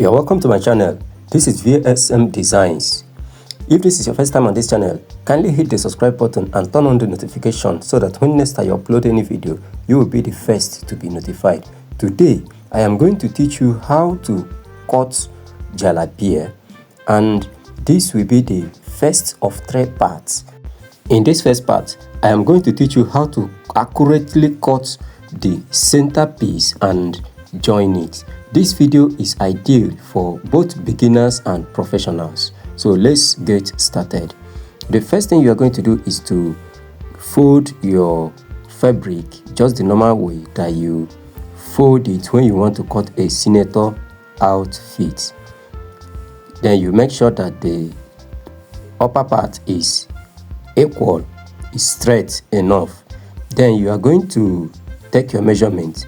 You're welcome to my channel. This is Vsmdesigns. If this is your first time on this channel, kindly hit the subscribe button and turn on the notification so that when next I upload any video, you will be the first to be notified. Today, I am going to teach you how to cut Jalabiya, and this will be the first of 3 parts. In this first part, I am going to teach you how to accurately cut the center piece and join it. This video is ideal for both beginners and professionals. So let's get started. The first thing you are going to do is to fold your fabric just the normal way that you fold it when you want to cut a senator outfit. Then you make sure that the upper part is equal, is straight enough. Then you are going to take your measurement.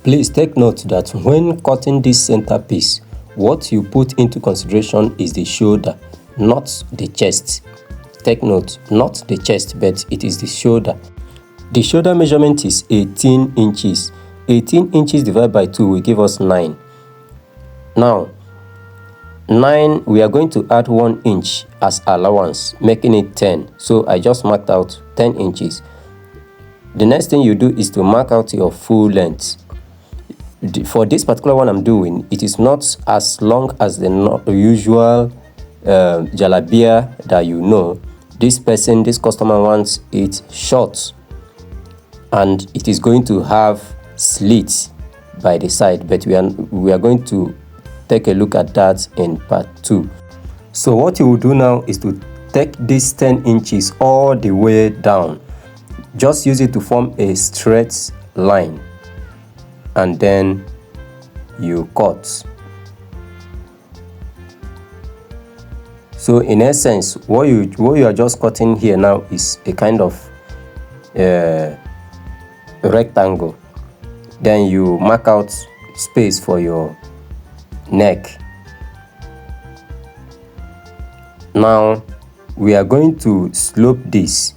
Please take note that when cutting this center piece, what you put into consideration is the shoulder, not the chest. Take note, not the chest, but it is the shoulder. The shoulder measurement is 18 inches. 18 inches divided by 2 will give us 9. Now, 9, we are going to add 1 inch as allowance, making it 10. So I just marked out 10 inches. The next thing you do is to mark out your full length. For this particular one I'm doing, it is not as long as the usual Jalabiya that you know. This customer wants it short, and it is going to have slits by the side, but we are going to take a look at that in part 2. So what you will do now is to take this 10 inches all the way down. Just use it to form a straight line, and then you cut. So in essence, what you are just cutting here now is a kind of rectangle. Then you mark out space for your neck. Now we are going to slope this.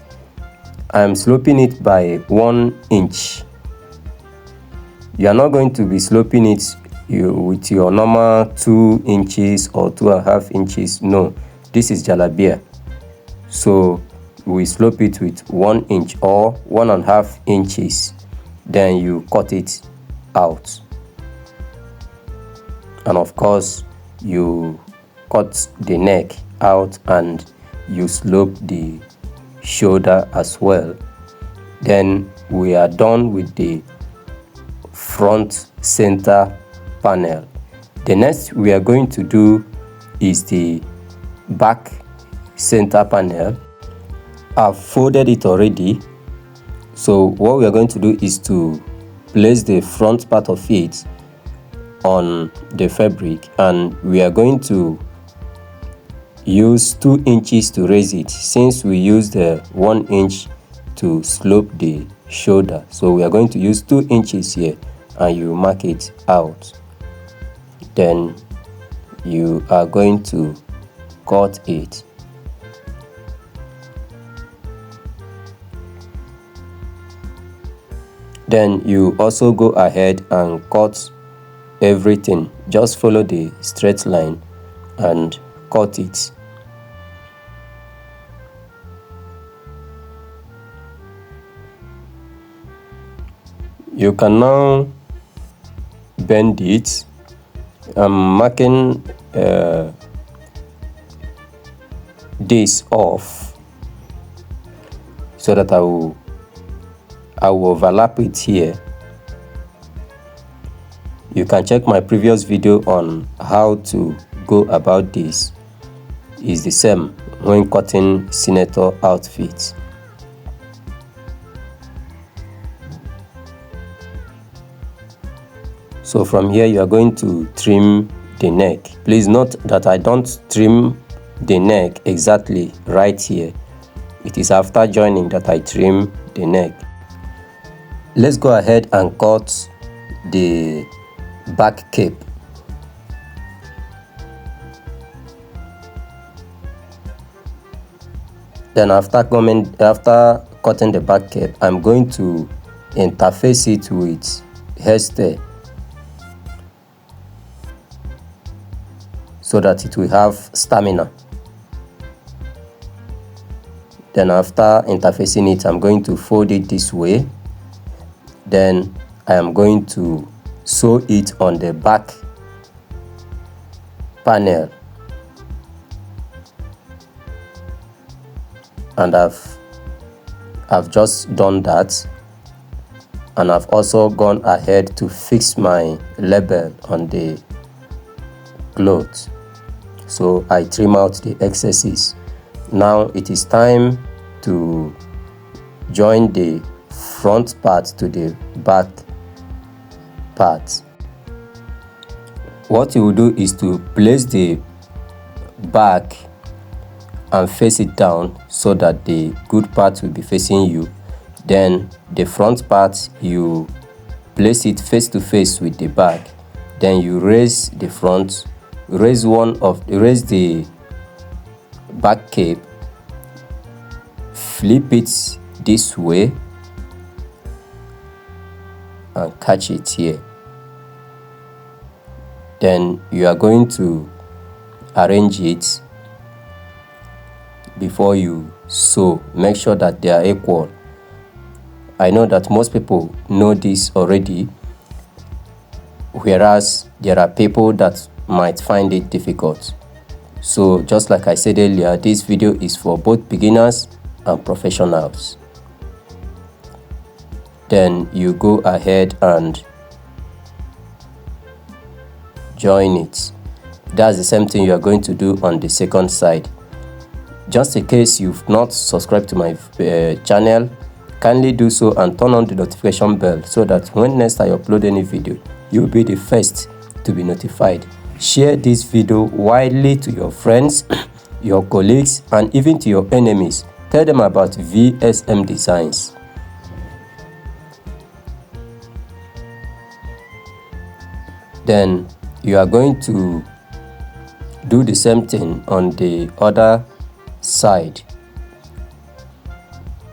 I am sloping it by 1 inch. You are not going to be sloping it with your normal 2 inches or 2.5 inches. No, this is Jalabiya. So we slope it with 1 inch or 1.5 inches. Then you cut it out. And of course, you cut the neck out and you slope the shoulder as well. Then we are done with the front center panel. The next we are going to do is the back center panel. I've folded it already. So what we are going to do is to place the front part of it on the fabric, and we are going to use 2 inches to raise it, since we used the 1 inch to slope the shoulder. So we are going to use 2 inches here, and you mark it out. Then you are going to cut it. Then you also go ahead and cut everything. Just follow the straight line and cut it. You can now bend it. I'm marking this off so that I will overlap it here. You can check my previous video on how to go about this. It's the same when cutting senator outfits. So from here you are going to trim the neck. Please note that I don't trim the neck exactly right here. It is after joining that I trim the neck. Let's go ahead and cut the back cape. Then after cutting the back cape, I'm going to interface it with hairstyle. so that it will have stamina. Then after interfacing it, I'm going to fold it this way. Then I am going to sew it on the back panel, and I've just done that, and I've also gone ahead to fix my label on the cloth. So I trim out the excesses. Now it is time to join the front part to the back part. What you will do is to place the back and face it down so that the good part will be facing you. Then the front part, you place it face to face with the back. Then you raise the front, raise the back cape, flip it this way and catch it here. Then you are going to arrange it before you sew. Make sure that they are equal. I know that most people know this already, whereas there are people that might find it difficult. So just like I said earlier, this video is for both beginners and professionals. Then you go ahead and join it. That's the same thing you are going to do on the second side. Just in case you've not subscribed to my channel, kindly do so and turn on the notification bell so that when next I upload any video, you'll be the first to be notified. Share this video widely to your friends, your colleagues, and even to your enemies. Tell them about Vsmdesigns. Then you are going to do the same thing on the other side.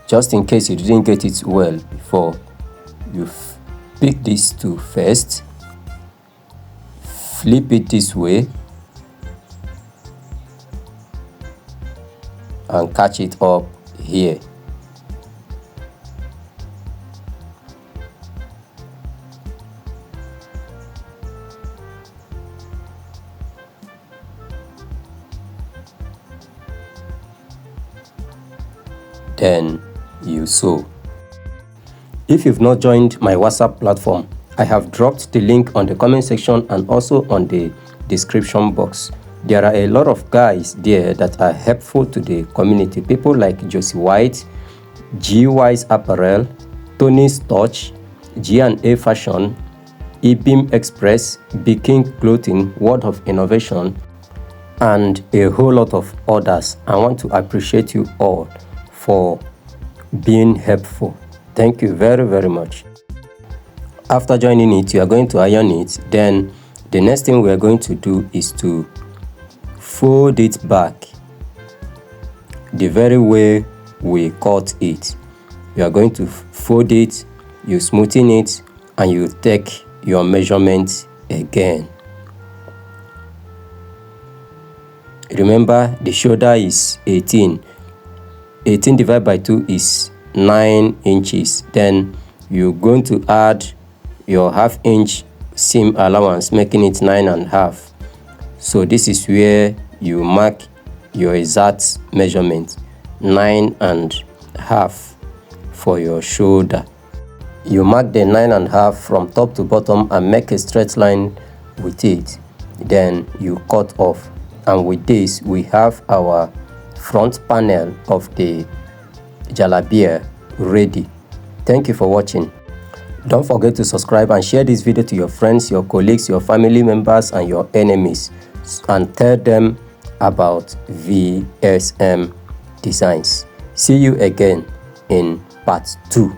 Just in case you didn't get it well before, you pick these two first, flip it this way and catch it up here. Then you sew. If you've not joined my WhatsApp platform, I have dropped the link on the comment section and also on the description box. There are a lot of guys there that are helpful to the community. People like Josie White, G-Wise Apparel, Tony's Touch, G&A Fashion, eBeam Express, Biking Clothing, Word of Innovation, and a whole lot of others. I want to appreciate you all for being helpful. Thank you very, very much. After joining it, you are going to iron it. Then the next thing we are going to do is to fold it back the very way we cut it. You are going to fold it, you smoothen it, and you take your measurement again. Remember, the shoulder is 18. 18 divided by 2 is 9 inches. Then you're going to add your half-inch seam allowance, making it 9.5. So this is where you mark your exact measurement, 9.5 for your shoulder. You mark the 9.5 from top to bottom and make a straight line with it. Then you cut off, and with this we have our front panel of the Jalabiya ready. Thank you for watching. Don't forget to subscribe and share this video to your friends, your colleagues, your family members, and your enemies, and tell them about Vsmdesigns. See you again in part 2.